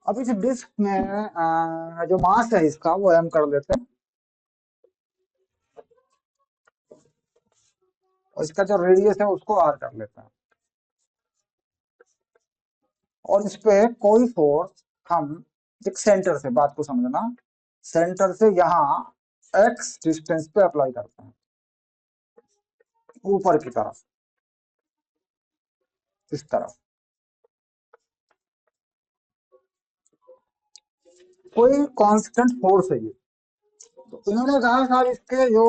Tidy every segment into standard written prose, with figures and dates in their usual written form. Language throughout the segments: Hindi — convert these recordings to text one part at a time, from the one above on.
अब इस डिस्क में जो मास है इसका वो m कर देते हैं, और इसका जो रेडियस है उसको r कर लेते हैं, और इस पे कोई फोर्स हम एक सेंटर से, बात को समझना, सेंटर से यहाँ x डिस्टेंस पे अप्लाई करते हैं ऊपर की तरफ, इस तरफ कोई कांस्टेंट फोर्स है ये। तो इन्होंने कहा साहब इसके जो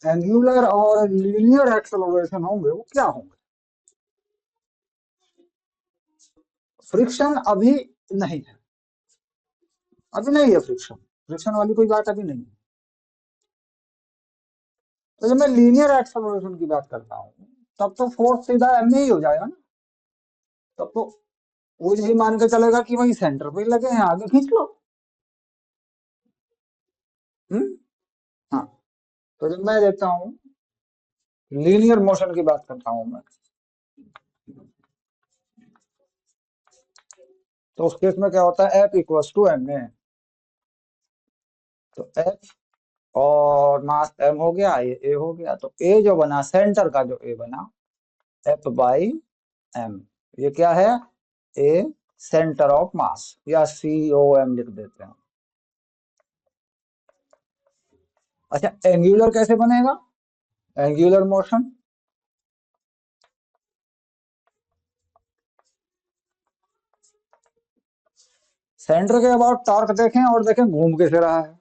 एंगुलर और लीनियर एक्सेलरेशन होंगे वो क्या होंगे। फ्रिक्शन अभी नहीं है, अभी नहीं है फ्रिक्शन, फ्रिक्शन वाली कोई बात अभी नहीं है। तो जब मैं लीनियर एक्सेलरेशन की बात करता हूँ तब तो फोर्स सीधा m में ही हो जाएगा ना, तब तो वो यही मान के चलेगा कि वही सेंटर पे लगे हैं, आगे खींच लो। हम्म। हाँ, तो जब मैं देता हूँ लीनियर मोशन की बात करता हूँ मैं, तो उस केस में क्या होता है, F equal to M A. तो F और मास m हो गया, ये a हो गया, तो a जो बना सेंटर का, जो a बना F बाई m, ये क्या है, a सेंटर ऑफ मास, या COM लिख देते हैं। अच्छा, एंगुलर कैसे बनेगा, एंगुलर मोशन, सेंटर के अबाउट टॉर्क देखें और देखें घूम कैसे रहा है।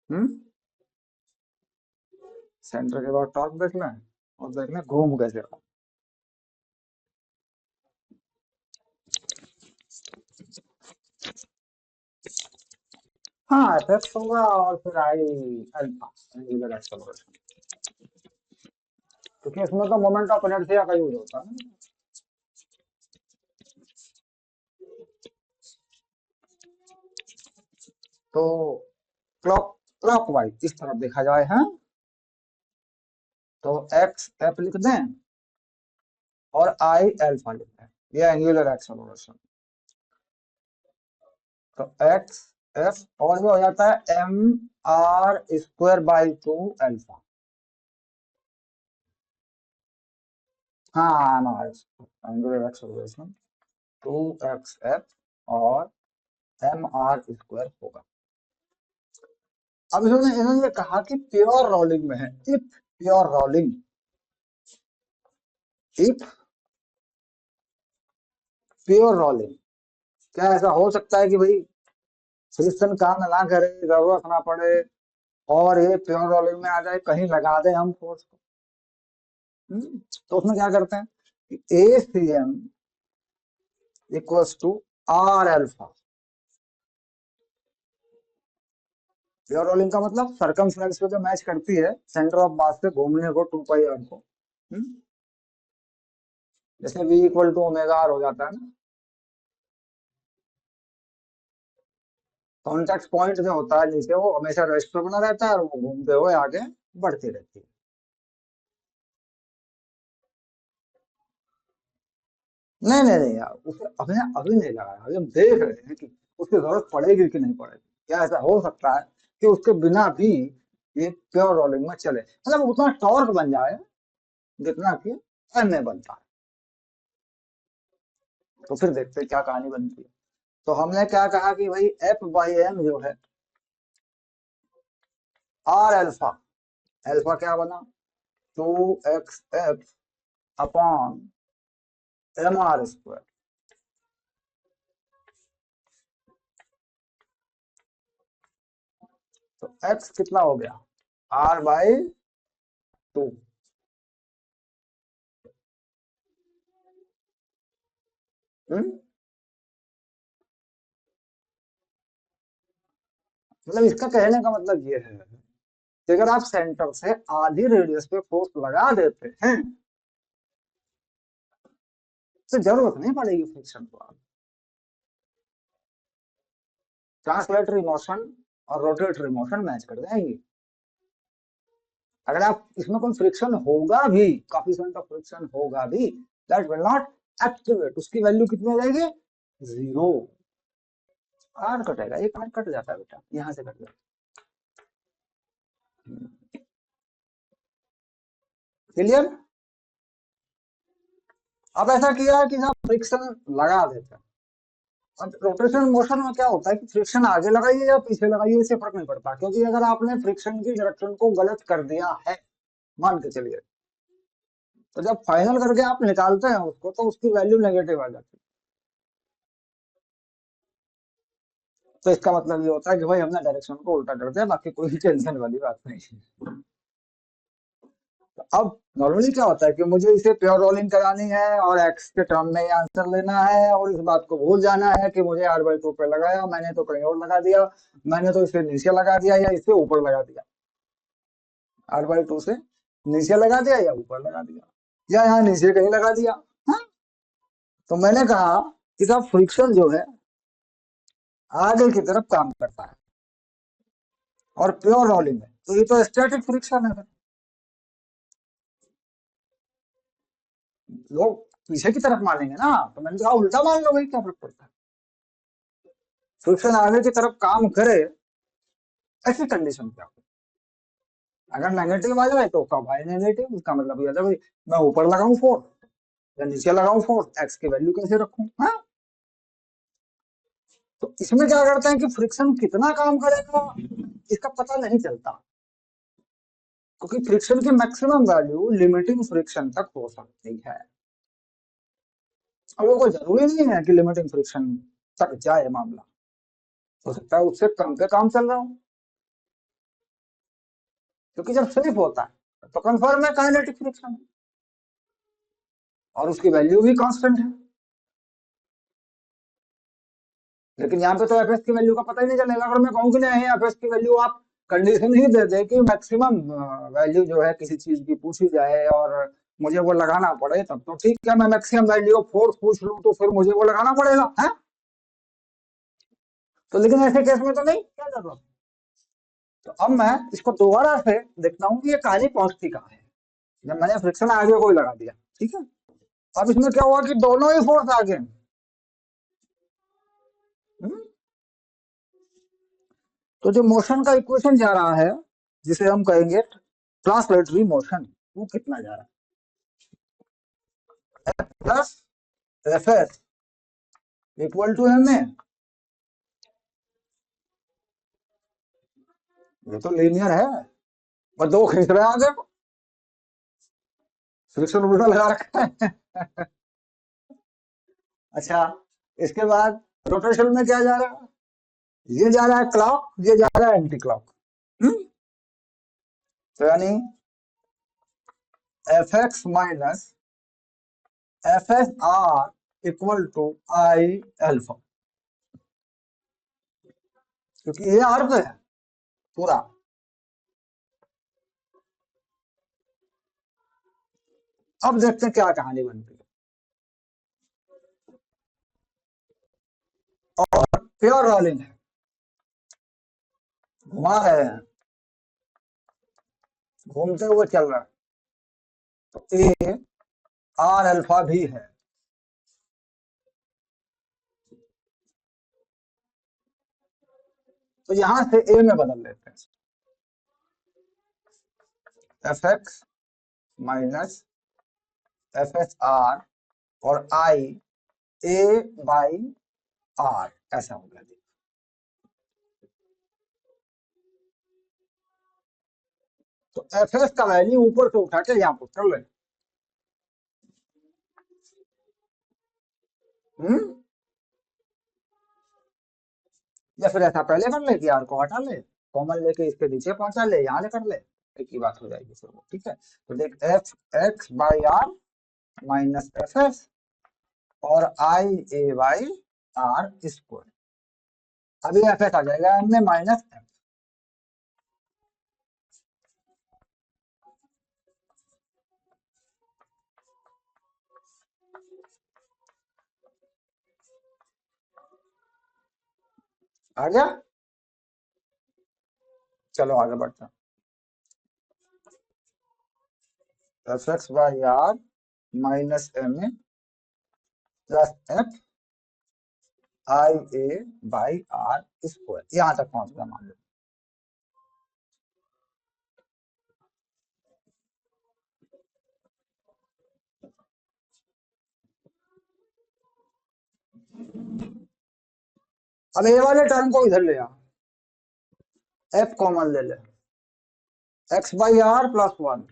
हम्म, सेंटर के अबाउट टॉर्क देख लें और देख लें घूम कैसे रहा। हाँ, एफ होगा और फिर आई अल्फा, एंगुलर एक्सेलरेशन, क्योंकि इसमें तो मोमेंट ऑफ इनर्शिया का यूज होता है। तो क्लॉक क्लॉकवाइज इस तरफ देखा जाए, है तो एक्स एफ लिख दें और आई अल्फा लिख दें, ये एंगुलर एक्सेलरेशन। तो एक्स एफ और ये हो जाता है m are square by 2 alpha. हाँ, m r angular acceleration 2xf और एम आर स्क्वायर होगा। अब इन्होंने इन्होंने कहा कि प्योर रोलिंग में है, if pure rolling, if pure rolling, क्या ऐसा हो सकता है कि भाई फ्रिक्शन काम ना करे, जरूरत ना पड़े और ये प्योर रोलिंग में आ जाए, कहीं लगा दे हम फोर्स को। तो उसमें क्या करते हैं कि a c m equals to r alpha. Pure rolling का मतलब सर्कमफ्रेंस पे जो मैच करती है सेंटर ऑफ मास से घूमने को 2 पाई आर को, जैसे v equal to omega R हो जाता है ना। कॉन्टेक्ट पॉइंट जो होता है नीचे वो हमेशा रेस्ट पे बना रहता है और वो घूमते हुए आगे बढ़ती रहती है। नहीं नहीं नहीं यार, उसे अभी अभी नहीं लगाया, अभी हम देख रहे हैं कि उसकी जरूरत पड़ेगी कि नहीं पड़ेगी। क्या ऐसा हो सकता है कि उसके बिना भी ये प्योर रोलिंग में चले, मतलब उतना टॉर्क बन जाए जितना कि एम में बनता है। तो फिर देखते हैं क्या कहानी बनती है। तो हमने क्या कहा कि भाई एफ बाई एम जो है आर एल्फा, एल्फा क्या बना 2xf upon M are square. तो x कितना हो गया, r बाई 2। मतलब इसका कहने का मतलब ये है कि अगर आप सेंटर से आधी रेडियस पे फोर्स लगा देते हैं तो जरूरत नहीं पड़ेगी फ्रिक्शन को। आप ट्रांसलेटरी मोशन और रोटेटरी मोशन मैच कर जाएंगे। अगर आप इसमें कोई फ्रिक्शन होगा भी, काफी ऑफ फ्रिक्शन होगा भी, दैट विल नॉट एक्टिवेट, उसकी वैल्यू कितनी हो जाएगी, जीरो। आर कटेगा, एक आर कट जाता है बेटा, यहाँ से कट जाता है। क्लियर। अब ऐसा किया है कि आप फ्रिक्शन लगा देते हैं। अब रोटेशन मोशन में क्या होता है कि फ्रिक्शन आगे लगाइए या पीछे लगाइए इससे फर्क नहीं पड़ता, क्योंकि अगर आपने फ्रिक्शन की डायरेक्शन को गलत कर दिया है, मान के चलिए, तो जब फाइनल करके आप निकालते हैं उसको तो उसकी वैल्यू नेगेटिव आ जाती है। तो इसका मतलब ये होता है कि भाई हमने डायरेक्शन को उल्टा कर दिया, बाकी कोई टेंशन वाली बात नहीं है। तो अब नॉर्मली क्या होता है कि मुझे इसे प्योर रोलिंग करानी है और एक्स के टर्म में आंसर लेना है और इस बात को भूल जाना है कि मुझे आर बाई टू पे लगाया, मैंने तो कहीं और लगा दिया, मैंने तो इसे नीचे लगा दिया या इसे ऊपर लगा दिया, आर बाई टू से नीचे लगा दिया या ऊपर लगा दिया या यहाँ नीचे कहीं लगा दिया। हाँ? तो मैंने कहा कि साहब फ्रिक्शन जो है आगे की तरफ काम करता है और प्योर रोलिंग है, तो ये तो स्टैटिक फ्रिक्शन है। लोग पीछे की तरफ मानेंगे ना, तो मैंने कहा उल्टा मान लो भाई, क्या फर्क पड़ता है। फ्रिक्शन आगे की तरफ काम करे ऐसी कंडीशन क्या हो, अगर नेगेटिव आ जाए तो कब आए नेगेटिव, इसका मतलब ये है भाई मैं ऊपर लगाऊं फोर्स या नीचे लगाऊं फोर्स, एक्स की वैल्यू कैसे रखूं। हाँ? तो इसमें क्या करते हैं कि फ्रिक्शन कितना काम करेगा इसका पता नहीं चलता, क्योंकि फ्रिक्शन की मैक्सिमम वैल्यू लिमिटिंग फ्रिक्शन तक हो सकती है। अब वो कोई जरूरी नहीं है कि लिमिटिंग फ्रिक्शन तक जाए मामला, हो सकता है उससे कम पे काम चल रहा हो, क्योंकि जब स्लिप होता है तो कंफर्म है काइनेटिक फ्रिक्शन और उसकी वैल्यू भी कांस्टेंट है। लेकिन यहाँ पे तो एफएस की वैल्यू का पता ही नहीं चलेगा, अगर मैं कहूँ कि नहीं एफएस की वैल्यू आप कंडीशन ही दे दे कि मैक्सिमम वैल्यू जो है किसी चीज की पूछी जाए और मुझे वो लगाना पड़े, तब तो ठीक है, मैं मैक्सिमम वैल्यू ऑफ फोर्स पूछ लूँ तो फिर मुझे वो लगाना पड़ेगा है। तो लेकिन ऐसे केस में तो नहीं, क्या जरूरत। तो अब मैं इसको दोबारा से देखता हूँ कि ये कहानी पहुंचती कहाँ है। जब मैंने फ्रिक्शन आगे कोई लगा दिया, ठीक है, अब इसमें क्या हुआ कि दोनों ही फोर्स आगे हैं। हम्म? तो जो मोशन का इक्वेशन जा रहा है, जिसे हम कहेंगे ट्रांसलेटरी मोशन, वो कितना जा रहा है, plus F S equal to M A. ये तो लीनियर है, पर दो खींच रहे हैं आगे, फ्रिक्शन उल्टा लगा रखा है। अच्छा, इसके बाद रोटेशन में क्या जा रहा है, ये जा रहा है क्लॉक, ये जा रहा है एंटी क्लॉक। तो यानी F X minus F S R equal to I alpha, क्योंकि ये आर पे है पूरा। अब देखते हैं क्या कहानी बनती है। और प्योर रोलिंग है, घुमा रहे हैं, घूमते हुए चल रहा है, तो ए आर अल्फा भी है। तो यहां से ए में बदल लेते हैं, F X minus F S are और आई ए बाई आर, ऐसा हो गया। तो एफ एस का वैल्यू ऊपर से उठा के यहाँ पुट कर ले। हम्म? या फिर ऐसा पहले कर ले कि आर को हटा ले, कॉमन लेके इसके नीचे पहुंचा ले, यहाँ ले कर ले, एक ही बात हो जाएगी फिर वो, ठीक है। तो देख F X by R minus F S और I A by R square, अभी एफ एस आ जाएगा एम में माइनस एम। आ गया। चलो आगे बढ़ते हैं। F X by R minus M A plus F I A by R square, यहां तक पहुंच गया मान लो। अब ए वाले टर्म को इधर ले आ, एफ कॉमन ले ले, x by are plus one,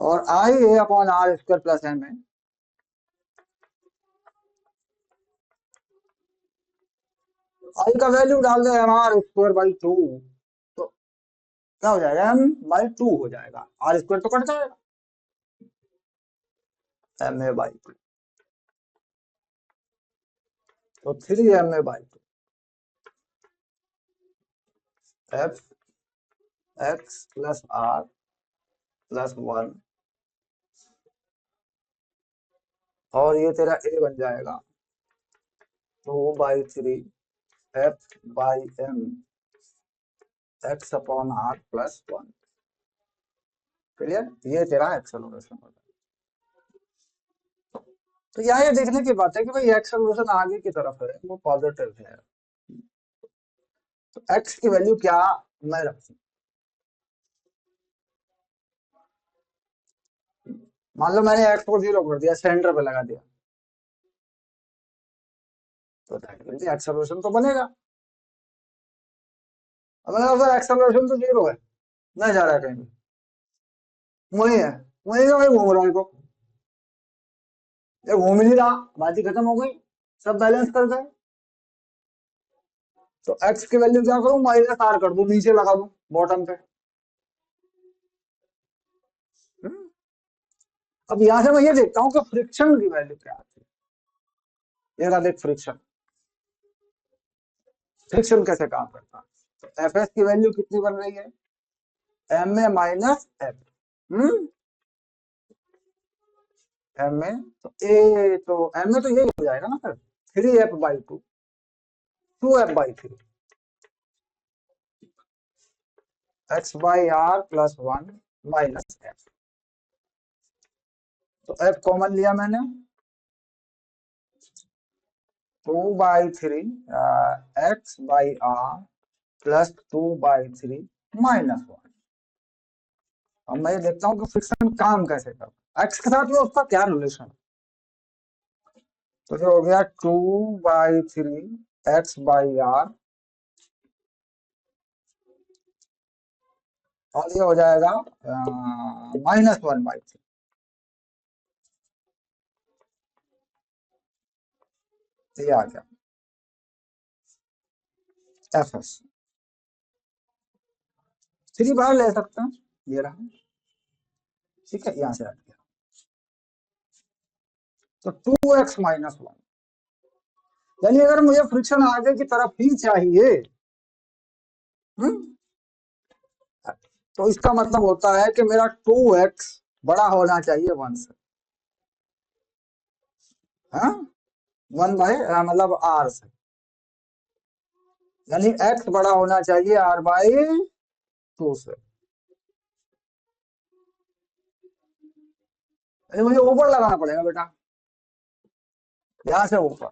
और I a upon are square plus m है। आई का वैल्यू डाल दे m are square by two, तो क्या हो जाएगा, एम बाई टू हो जाएगा, आर स्क्वायर तो कट जाएगा, एम ए बाई टू, तो three m a by two, f x plus r plus one, और ये तेरा ए बन जाएगा two by three F by M x upon R plus one. Clear, ये तेरा एक्सेलरेशन होता है। तो यहाँ ये देखने की बात है कि भाई एक्सेलरेशन आगे की तरफ है, वो पॉजिटिव है, तो एक्स की वैल्यू क्या मैं रखूं, मान लो मैंने एक्स को जीरो कर दिया, सेंटर पे लगा दिया, तो एक्सेलरेशन तो बनेगा। अब मैंने कहा एक्सेलरेशन तो जीरो है, नहीं जा रहा है कहीं भी, वही है, वही का वही घूम रहा है, को ये घूम ही नहीं रहा, बात ही खत्म हो गई, सब बैलेंस कर गए। तो एक्स की वैल्यू क्या करूं, माइनस आर कर दूं, नीचे लगा दूं बॉटम पे। हम्म? अब यहां से मैं ये देखता हूं कि फ्रिक्शन की वैल्यू क्या आती है। ये रहा देख फ्रिक्शन, फ्रिक्शन कैसे काम करता है। तो एफ एस की वैल्यू कितनी बन रही है, M A minus F, M A, तो ए तो एम ए तो यही हो जाएगा ना फिर, three F by two, two F by three, X by are plus one minus F, तो एफ कॉमन लिया मैंने, two by three X by are plus two by three minus one. अब मैं ये देखता हूँ कि फ्रिक्शन काम कैसे करता है, एक्स के साथ में उसका क्या रिलेशन, तो ये हो गया two by three X by R, और ये हो जाएगा माइनस वन बाई थ्री, ये आ गया एफ एस, थ्री बार ले सकते हैं, ये रहा, ठीक है, यहां से हट गया, तो टू एक्स माइनस वन, यानी अगर मुझे फ्रिक्शन आगे की तरफ ही चाहिए, हम्म, तो इसका मतलब होता है कि मेरा टू एक्स बड़ा होना चाहिए वन से, हाँ, वन बाई मतलब आर से, यानी एक्स बड़ा होना चाहिए आर बाई टू से, यानी मुझे ऊपर लगाना पड़ेगा बेटा, यहां से ऊपर,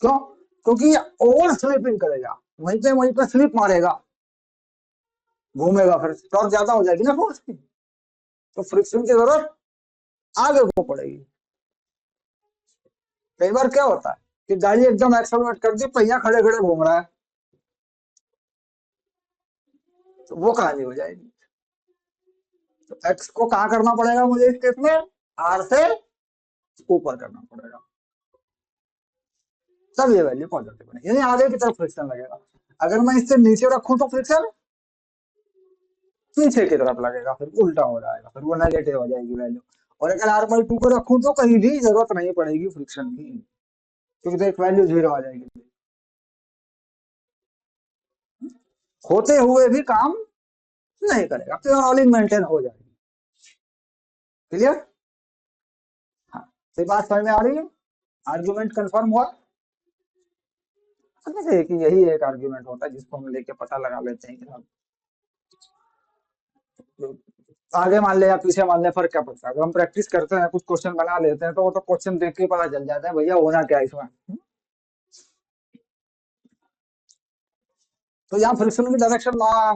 क्यों, क्योंकि ओवर स्लिपिंग करेगा, वहीं पे स्लिप मारेगा, घूमेगा, फिर टॉर्क ज्यादा हो जाएगी ना फोर्स की, तो फ्रिक्शन की जरूरत आगे को पड़ेगी। कई बार क्या होता है कि गाड़ी एकदम एक्सेलरेट कर दी, पहिया खड़े खड़े घूम रहा है, तो वो कहानी हो जाएगी। तो एक्स को कहाँ करना पड़ेगा मुझे इस केस में, आर से ऊपर करना पड़ेगा, तब ये वैल्यू पॉजिटिव बनेगी, यानी आगे की तरफ फ्रिक्शन लगेगा। अगर मैं इससे नीचे रखूं तो फ्रिक्शन पीछे की तरफ लगेगा, फिर उल्टा हो जाएगा, फिर वो नेगेटिव हो जाएगी वैल्यू। और अगर आर बाई टू को रखूं तो कहीं भी जरूरत नहीं पड़ेगी फ्रिक्शन की, क्योंकि देख वैल्यू जीरो आ जाएगी, होते हुए भी काम नहीं करेगा, फिर ऑलिंग मेंटेन हो जाएगी। क्लियर, हाँ, तो बात समझ में आ रही है, आर्गुमेंट कंफर्म हुआ। समझे कि यही एक आर्गुमेंट होता है जिसको हम लेके पता लगा लेते हैं कि आगे मान ले या पीछे मान ले, फर्क क्या पड़ता है? अगर हम प्रैक्टिस करते हैं, कुछ क्वेश्चन बना लेते हैं, तो वो तो क्वेश्चन देख के ही पता चल जाता है भैया होना क्या है इसमें। तो यहाँ फ्रिक्शन की डायरेक्शन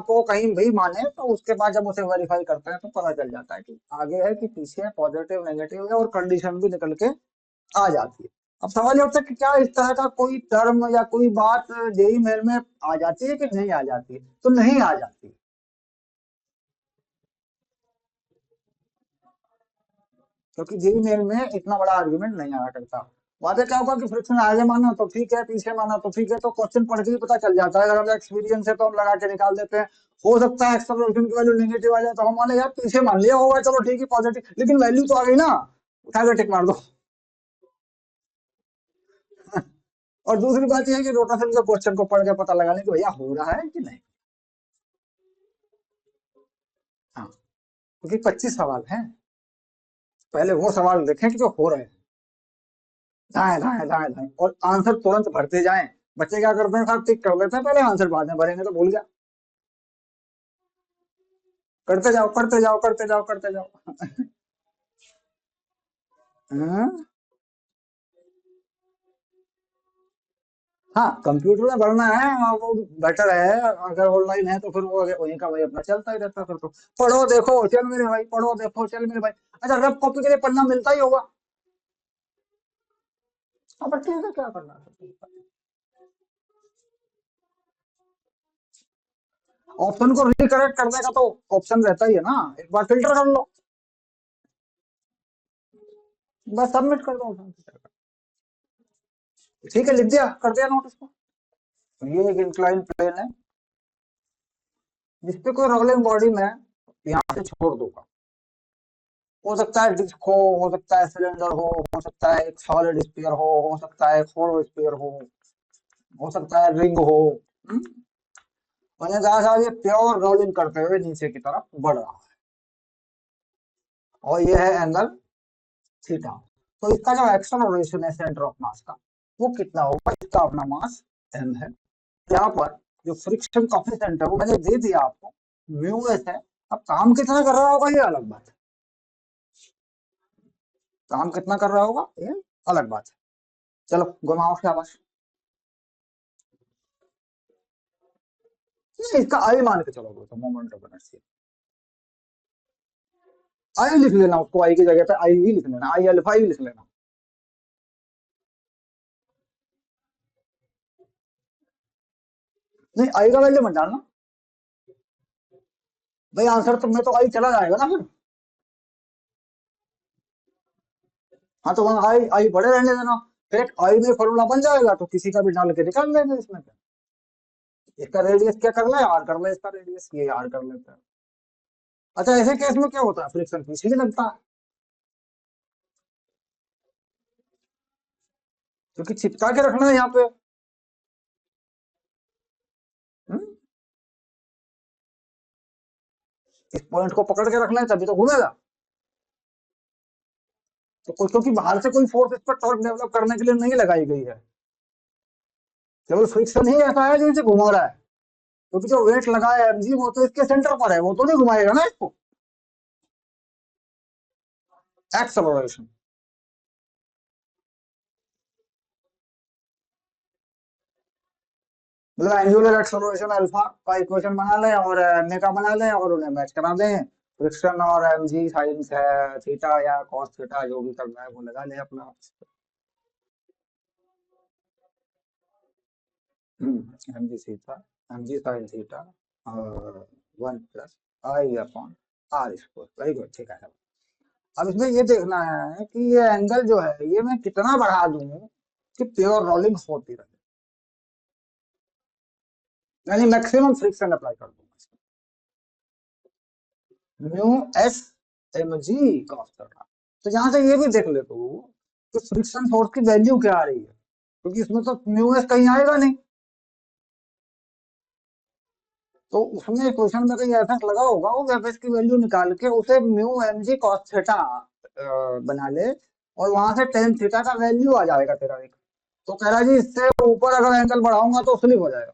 को कहीं भी माने तो उसके बाद जब उसे वेरीफाई करते हैं तो पता चल जाता है कि आगे है कि पीछे है, पॉजिटिव नेगेटिव है, और कंडीशन भी निकल के आ जाती है। अब सवाल ये होता है कि क्या इस तरह का कोई टर्म या कोई बात जेई मेल में आ जाती है कि नहीं आ जाती है? तो नहीं आ जाती। क्योंकि जेई मेल में इतना बड़ा आर्गुमेंट नहीं आया करता। वहां पे क्या होगा कि फ्रिक्शन आगे माना तो ठीक है, पीछे माना तो ठीक है, तो क्वेश्चन पढ़ के ही पता चल जाता है। अगर हमें एक्सपीरियंस है तो हम लगा के निकाल देते हैं। हो सकता है एक्सप्रेशन की वैल्यू नेगेटिव आ जाए तो हम माने यार पीछे मान लिया होगा, चलो ठीक है पॉजिटिव, लेकिन वैल्यू तो आ गई ना, उठा के टिक मार दो। और दूसरी बात यह है कि रोटेशन के क्वेश्चन को पढ़ के पता लगाने की भैया हो रहा है कि नहीं। हाँ, क्योंकि 25 सवाल हैं, पहले वो सवाल देखें कि जो हो रहे हैं, दाएं दाएं दाएं दाएं, और आंसर तुरंत भरते जाएं। बच्चे क्या करते हैं, साहब टिक कर लेते हैं पहले, आंसर बाद में भरेंगे तो भूल गया। करते जाओ करते जाओ करते जाओ करते जाओ। हाँ, हाँ, कंप्यूटर में भरना है और वो बेटर है। अगर ऑनलाइन है तो फिर वो वहीं का वही अपना चलता ही रहता है फिर तो। पढ़ो देखो चल मेरे भाई, पढ़ो देखो चल मेरे भाई। अच्छा, रफ कॉपी के लिए पन्ना मिलता ही होगा। अब ठीक है, क्या करना है? ऑप्शन को रिकरेक्ट करने का तो ऑप्शन रहता ही है ना, एक बार फिल्टर कर लो, बस सबमिट कर दो। ठीक है, लिख दिया, कर दिया नोट इसको। तो ये एक इंक्लाइन प्लेन है जिसपे कोई रोलिंग बॉडी में यहाँ से छोड़ दूंगा। हो सकता है डिस्क हो सकता है सिलेंडर हो सकता है एक सॉलिड स्फीयर हो सकता है एक होलो स्फीयर हो सकता है रिंग हो। हम्म? मैंने कहा साहब ये प्योर रोलिंग करते हुए नीचे की तरफ बढ़ रहा है, और ये है एंगल थीटा। तो इसका जो एक्सेलरेशन है सेंटर ऑफ मास का, वो कितना होगा? इसका अपना मास m है। यहाँ पर जो फ्रिक्शन कॉफिशिएंट है वो मैंने दे दिया आपको, म्यू एस है। अब काम कितना कर रहा होगा ये अलग बात है, काम कितना कर रहा होगा ये अलग बात है। चलो घुमाओ शाबाश। नहीं, इसका आई मान के चलोगे तो मोमेंट ऑफ इनर्शिया आई लिख लेना, उसको आई की जगह पे आई ही लिख लेना, आई अल्फा ही लिख लेना। नहीं, आई का वैल्यू मत डालना भाई, आंसर तुम में तो आई चला जाएगा ना फिर। हाँ, तो वहां आई आई पड़े रहने देना, फिर एक आई में फॉर्मूला बन जाएगा तो किसी का भी डाल के निकाल लेंगे इसमें क्या। इसका रेडियस क्या कर ले, आर कर ले, इसका रेडियस ये आर कर लेते हैं। अच्छा, ऐसे केस में क्या होता है, फ्रिक्शन पीछे ही लगता है, क्योंकि चिपका के रखना है यहाँ पे। हम्म? इस पॉइंट को पकड़ के रखना है तभी तो घूमेगा। तो कुछ, क्योंकि बाहर से कोई फोर्स इस पर टॉर्क डेवलप करने के लिए नहीं लगाई गई है, केवल फ्रिक्शन ही ऐसा है जो इसे घुमा रहा है। क्योंकि जो वेट लगा है mg वो तो इसके सेंटर पर है, वो तो नहीं घुमाएगा ना इसको। एक्सेलरेशन, मतलब एंगुलर एक्सेलरेशन अल्फा का इक्वेशन बना लें और एमए का बना लें और उन्हें मैच करा दें। फ्रिक्शन और mg साइंस है थीटा या कॉस थीटा, जो भी करना है वो लगा लें अपना। mg theta, mg sine theta, और 1 plus I upon are square. Very good, ठीक है। अब इसमें ये देखना है कि ये एंगल जो है ये मैं कितना बढ़ा दूं कि प्योर रोलिंग होती रहे, यानी मैक्सिमम फ्रिक्शन अप्लाई कर दूंगा। Mu S M G cos करना। तो यहाँ से ये भी देख ले तो कि फ्रिक्शन फोर्स की वैल्यू क्या आ रही है, क्योंकि इसमें तो म्यू एस कहीं आएगा नहीं। तो उसमें क्वेश्चन में कहीं ऐसा लगा होगा, वो एफ एस की वैल्यू निकाल के उसे mu M G cos theta बना ले, और वहां से टेन थीटा का वैल्यू आ जाएगा तेरा एक। तो कह रहा है जी इससे ऊपर अगर एंगल बढ़ाऊंगा तो स्लिप हो जाएगा।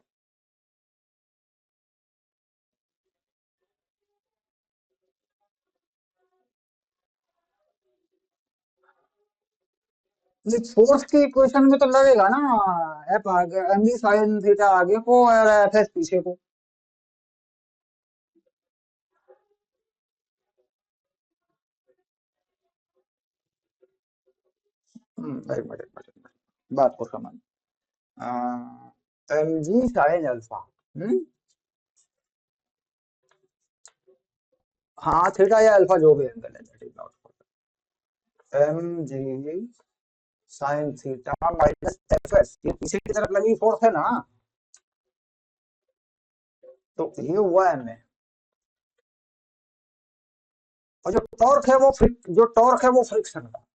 फोर्स की इक्वेशन में तो लगेगा ना, एफ आगे एम जी साइन थीटा आगे को और एफ एस पीछे को। एक मिनट एक मिनट एक मिनट, बात को समझ। एम जी साइन अल्फा। हम्म, हाँ थीटा या अल्फा जो भी एंगल है that is not, m ji sine theta minus F s, ये पीछे की तरफ लगी फोर्स है ना, तो ये हुआ एम ए। और जो टॉर्क है वो जो टॉर्क है वो फ्रिक्शन का।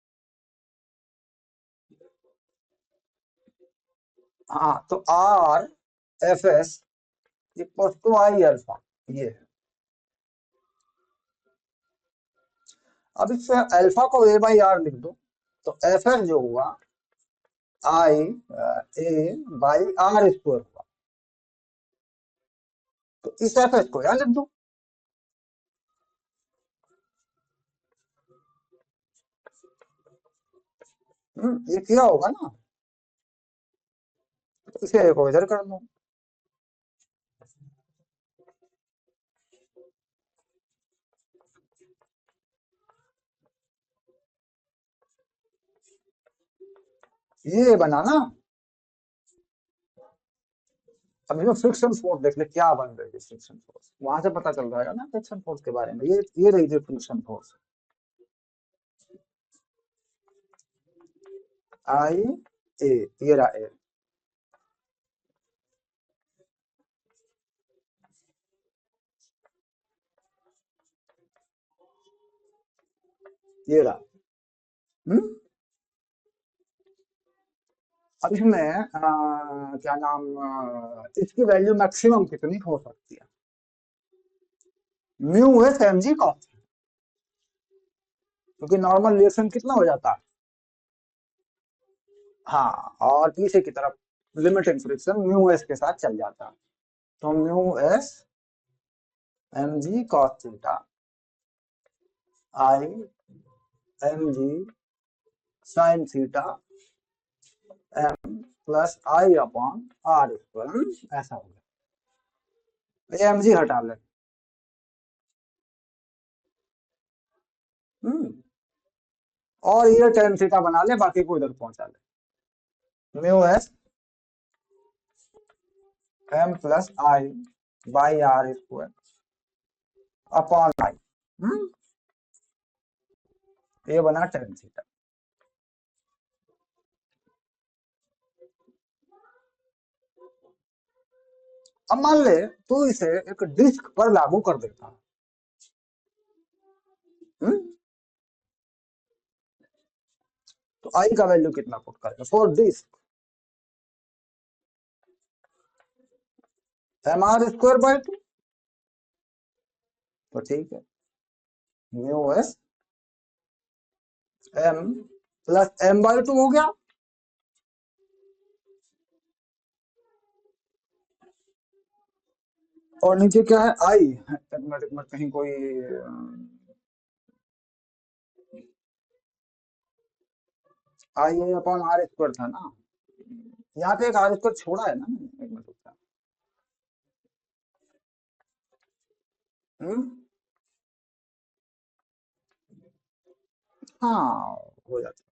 हाँ तो R F S equal to I alpha, ये है। अब इससे अल्फा को ए बाई आर लिख दो, तो एफ एस जो हुआ आई ए बाई आर स्क्वायर हुआ, तो इस एफ एस को यहाँ लिख दो। ये किया होगा ना, तो इसे एक को इधर कर दो। ये बना ना। अब इसमें फ्रिक्शन फोर्स देख ले क्या बन रही है, फ्रिक्शन फोर्स वहां से पता चल जाएगा ना फ्रिक्शन फोर्स के बारे में। ये रही थी फ्रिक्शन फोर्स, आई ए, ये रहा ए, ये रहा। हम्म, अब इसमें क्या नाम, इसकी वैल्यू मैक्सिमम कितनी हो सकती है, म्यू एस एम जी का, क्योंकि नॉर्मल रिएक्शन कितना हो जाता है। हाँ और पीछे की तरफ लिमिटिंग फ्रिक्शन म्यू एस के साथ चल जाता है, तो mu S M G cos theta I M ji sine theta M plus I upon are square, ऐसा हो गया। ये एम जी हटा ले। हम्म, और ये टेन थीटा बना ले, बाकी को इधर पहुंचा ले। Mu S M plus I by R square upon I, ये बना टेन थीटा। अब मान ले तू इसे एक डिस्क पर लागू कर देता, हम्म, तो आई का वैल्यू कितना पुट करेगा for disc, M are square by two, तो ठीक है, mu S M plus M by two हो गया, और नीचे क्या है आई, एक मिनट कहीं कोई आई ए अपॉन आर स्क्वायर था ना, यहाँ पे एक आर स्क्वायर छोड़ा है ना मैंने, एक मिनट रुक जा। हम्म, हाँ हो जाता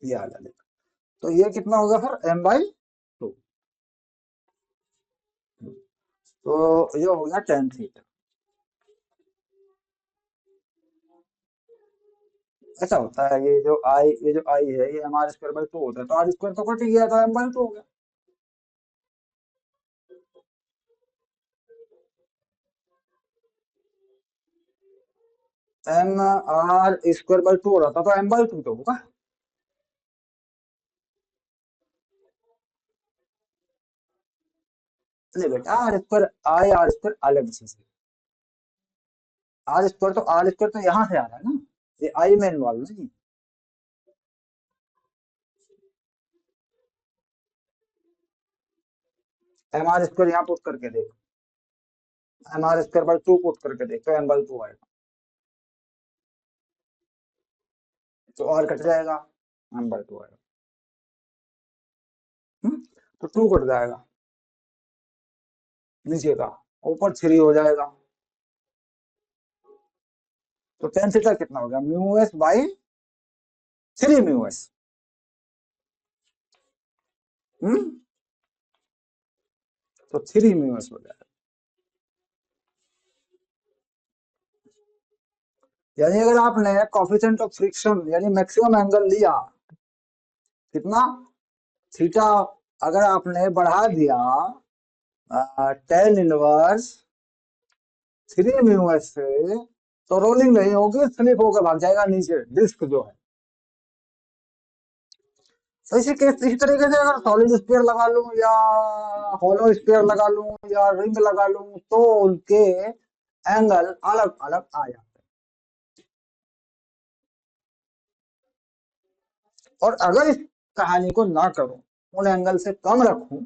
है, ये आ जाएगा। तो ये कितना होगा फिर एम बाई टू, तो ये हो गया टेन थीटा। ऐसा होता है, ये जो आई है ये M are square by two होता है, तो आर स्क्वायर तो कट ही गया, तो एम बाई टू हो गया। M are square by two हो रहा था, तो एम बाई टू तो होगा। नहीं बेटा, R square I R square अलग चीज है, आर स्क्वायर तो यहाँ से आ रहा है ना, ये आई में इन्वॉल्व नहीं। एम आर स्क्वायर यहाँ पुट करके देख, M are square by two put करके देख, तो एम बाई टू आएगा, तो और कट जाएगा, m/2 आएगा। तो 2 कट जाएगा नीचे का, ऊपर 3 हो जाएगा। तो टेन थीटा कितना हो गया, mu S by 3 mu S. तो 3 म्यू एस हो जाएगा। यानी अगर आपने कोफिशिएंट ऑफ फ्रिक्शन यानी मैक्सिमम एंगल लिया कितना थीटा, अगर आपने बढ़ा दिया टेन इनवर्स 3 म्यू एस से, तो रोलिंग नहीं होगी, स्लिप होकर भाग जाएगा नीचे डिस्क जो है। तो इसी केस इसी तरीके से अगर सॉलिड स्फीयर लगा लूं या होलो स्फीयर लगा लूं या रिंग लगा लूं, तो उनके एंगल अलग अलग आ जाते हैं। और अगर इस कहानी को ना करूं, उन एंगल से कम रखूं,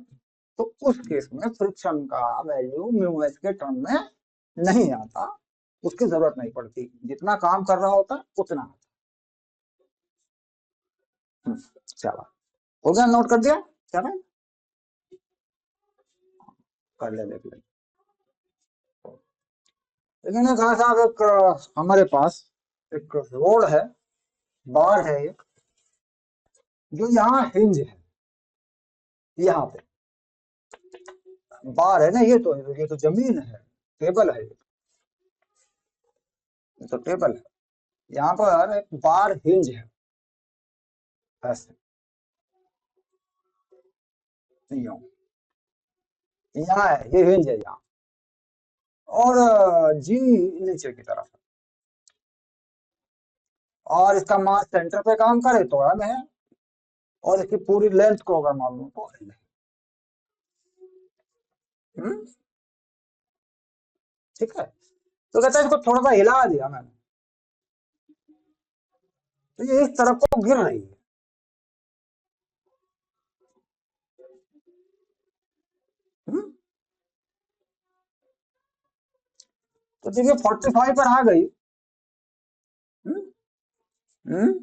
तो उस केस में फ्रिक्शन का वैल्यू म्यू एस के टर्म में नहीं आता, उसकी जरूरत नहीं पड़ती, जितना काम कर रहा होता उतना आता। चलो हो गया, नोट कर दिया, चलो कर ले, देख ले। लेकिन कहा साहब एक हमारे पास एक रोड है, बार है एक, जो यहाँ हिंज है, यहाँ पे बार है ना, ये तो जमीन है, टेबल है, ये तो टेबल है, यहाँ पर एक बार हिंज है ऐसे, यहाँ यहाँ है, ये हिंज है यहाँ, और जी नीचे की तरफ है, और इसका मास सेंटर पे काम करे तो एम है, और इसकी पूरी लेंथ को अगर मान लो तो एल है। ठीक है, तो कहता है इसको थोड़ा सा हिला दिया मैंने, तो ये इस तरफ को गिर रही है। हम्म? तो देखिए 45 पर आ गई। हम्म? हम्म?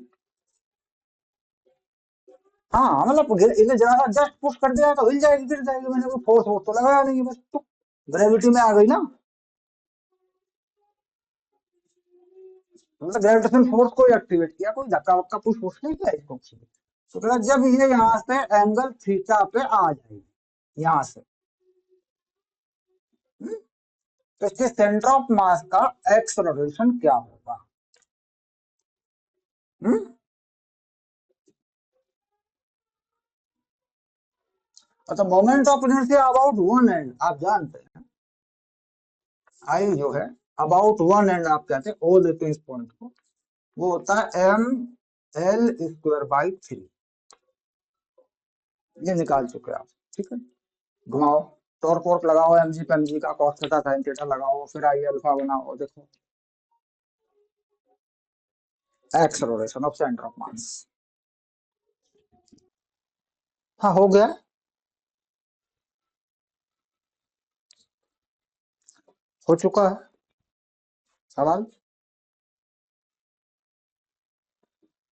हाँ मतलब इन्हें जरा सा जस्ट पुश कर दिया तो हिल जाएगी, गिर जाएगी, मैंने कोई फोर्स वोर्स तो लगाया नहीं, बस तो ग्रेविटी में आ गई ना, मतलब ग्रेविटेशन फोर्स को एक्टिवेट किया, कोई धक्का वक्का पुश वुश नहीं किया इसको। तो कहता जब ये यहाँ से एंगल थीटा पे आ जाएगी यहाँ से, तो इसके सेंटर ऑफ मास का एक्सलरेशन क्या होगा। हम्म? अच्छा, moment of inertia about one and आप जानते हैं, आई जो है अबाउट वन एंड आप कहते हैं, ओ देते हैं इस पॉइंट को, वो होता है एम एल स्क्वायर बाई 3, ये निकाल चुके आप। ठीक है, घुमाओ, टॉर्क वॉर्क लगाओ, एम जी पे एम जी का कॉस थीटा साइन थीटा लगाओ, फिर आई अल्फा बनाओ, देखो acceleration of centre of mass. हाँ हो गया, हो चुका है सवाल।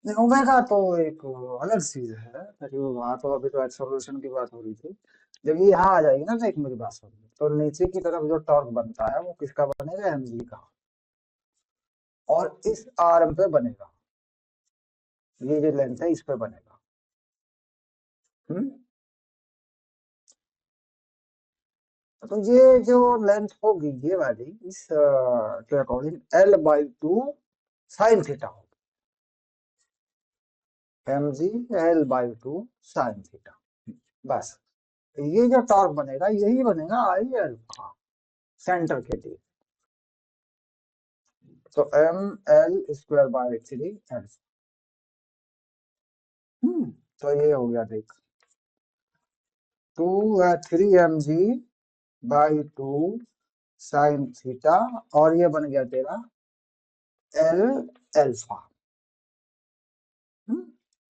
नहीं, ओमेगा तो एक अलग चीज है, क्योंकि वहां तो अभी तो एक्सलरेशन की बात हो रही थी, जब ये यहाँ आ जाएगी ना, तो एक मेरी बात सुनिए, तो नीचे की तरफ जो टॉर्क बनता है वो किसका बनेगा, एम जी का, और इस आर्म पे बनेगा, ये जो लेंथ है इस पे बनेगा। हम्म? तो ये जो लेंथ होगी ये वाली इस के अकॉर्डिंग L/2 साइन थीटा होगी, M G L/2 sine theta, बस। ये जो टॉर्क बनेगा यही बनेगा आई अल्फा सेंटर के लिए, तो M L square by 3 L. तो ये हो गया देख, 3 mg बाई 2 साइन थीटा, और ये बन गया तेरा एल एल्फा।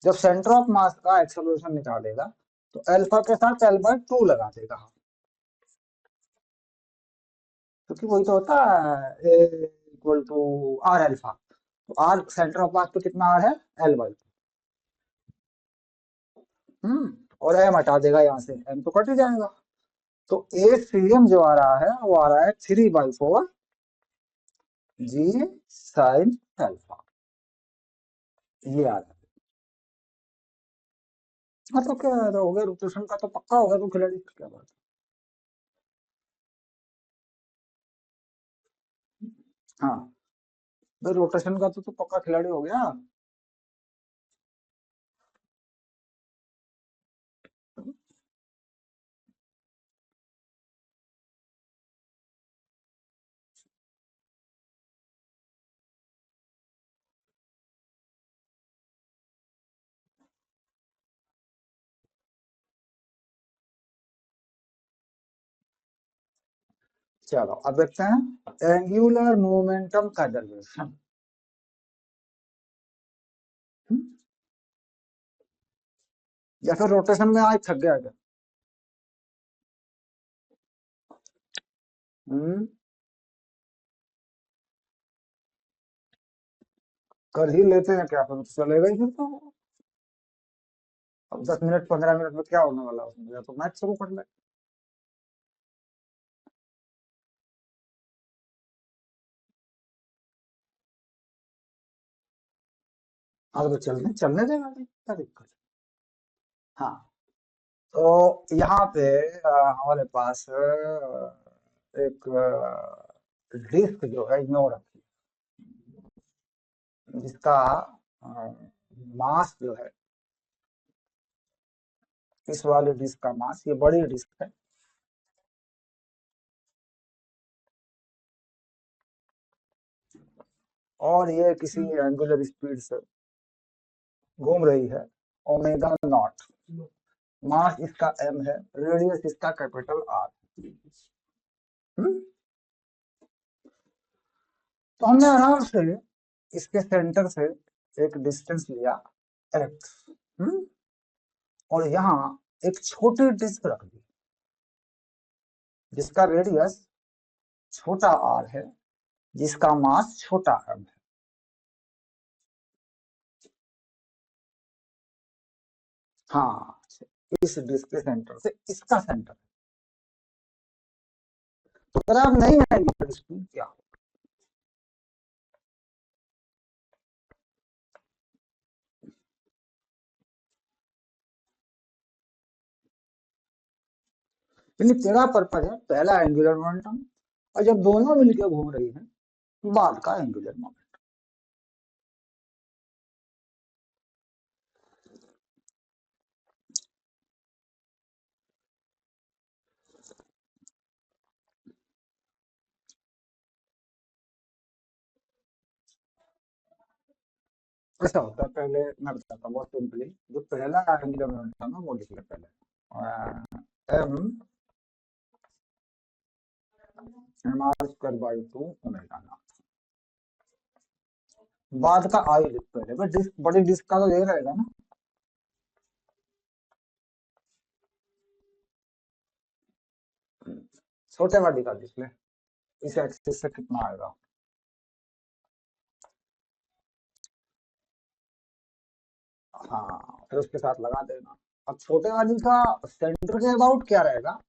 जब सेंटर ऑफ मास का एक्सेलरेशन निकालेगा तो अल्फा के साथ L/2 लगा देगा, क्योंकि वही तो होता है ए इक्वल टू आर अल्फा, तो आर सेंटर ऑफ मास पे कितना आर है, L/2। और एम हटा देगा यहाँ से, एम तो कट ही जाएगा। तो ए सी एम जो आ रहा है वो आ रहा है 3/4 जी साइन अल्फा, ये आ रहा है। हाँ तो क्या हो गया, रोटेशन का तो पक्का होगा तो खिलाड़ी, क्या बात है। हाँ भाई, रोटेशन का तो पक्का खिलाड़ी हो गया। चलो अब देखते हैं एंगुलर मोमेंटम कंजर्वेशन। या फिर रोटेशन में आज थक गया क्या? हम्म कर ही लेते हैं क्या, फिर तो चलेगा ही फिर तो। अब 10 मिनट 15 मिनट में क्या होने वाला है उसमें, या तो मैच शुरू कर ले। हाँ तो चलने चलने देगा नहीं, क्या दिक्कत है? हाँ तो यहाँ पे हमारे पास एक डिस्क जो है नो रखी, जिसका मास जो है, इस वाले डिस्क का मास, ये बड़ी डिस्क है, और ये किसी एंगुलर स्पीड से घूम रही है, ओमेगा नॉट। मास इसका एम है, रेडियस इसका कैपिटल आर। तो हमने आराम से इसके सेंटर से एक डिस्टेंस लिया एक्स, और यहाँ एक छोटी डिस्क रख दी जिसका रेडियस छोटा आर है, जिसका मास छोटा एम है। हाँ, इस डिस्क के सेंटर से इसका सेंटर। तो अगर आप नहीं आएंगे तो स्पीड क्या हो? यानी तेरा पर्पज है पहला एंगुलर मोमेंटम, और जब दोनों मिलकर घूम रही है बाद का एंगुलर मोमेंटम। ऐसा होता है, पहले मैं बताता हूँ बहुत सिंपली। जो पहला एंगुलर मोमेंटम है वो लिख ले पहले, M M are square by 2 omega naught. बाद का आई लिख पहले, बस डिस्क, बड़ी डिस्क का तो ये रहेगा ना। छोटे वाली का लिख ले, इस एक्सिस से कितना आएगा। हाँ फिर उसके साथ लगा देना। अब छोटे वाली का सेंटर के अबाउट क्या रहेगा?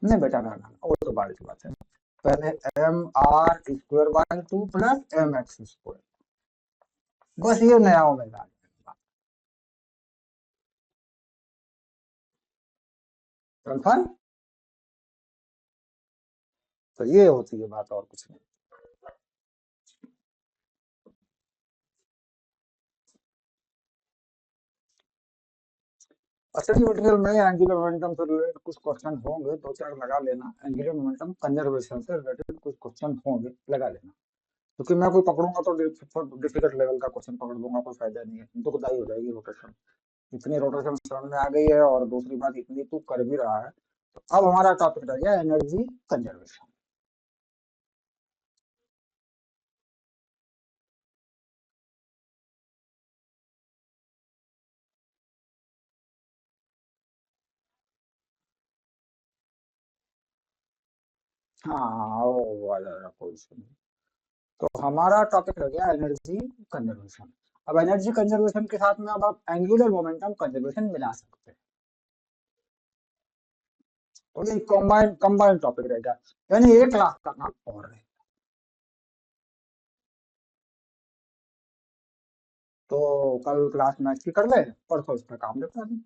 नहीं बेटा, ना ना, वो तो बारिश की बात है। पहले M are square by 2 plus M X square, बस ये नया ओमेगा। कंफर्म? तो ये होती है बात, और कुछ नहीं। असली मटेरियल में एंगुलर मोमेंटम से रिलेटेड कुछ क्वेश्चन होंगे, दो चार लगा लेना। एंगुलर मोमेंटम कंजर्वेशन से रिलेटेड कुछ क्वेश्चन होंगे, लगा लेना। क्योंकि मैं कोई पकड़ूंगा तो डिफिकल्ट लेवल का क्वेश्चन पकड़ लूंगा, कोई फायदा नहीं है, दुखदाई हो जाएगी रोटेशन। इतनी रोटेशन समझ में आ गई है, और दूसरी बात इतनी तू कर भी रहा है। तो अब हमारा टॉपिक रह गया एनर्जी कंजर्वेशन। हाँ वो आ जाएगा, कोई इशू नहीं। तो हमारा टॉपिक रह गया एनर्जी कंजर्वेशन। अब एनर्जी कंजर्वेशन के साथ में अब आप एंगुलर मोमेंटम कंजर्वेशन मिला सकते हैं। तो ये कंबाइंड कंबाइंड टॉपिक रहेगा, यानी एक क्लास का काम और रहेगा। तो कल क्लास मैथ की कर ले, परसों इस पे काम लेते हैं।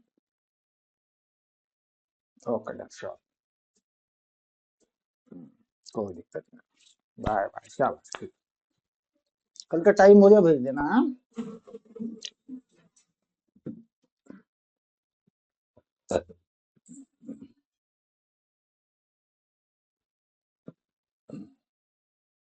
Okay, sure. कोई दिक्कत नहीं। बाय बाय, क्या बात। कल का टाइम मुझे भेज देना, हाँ?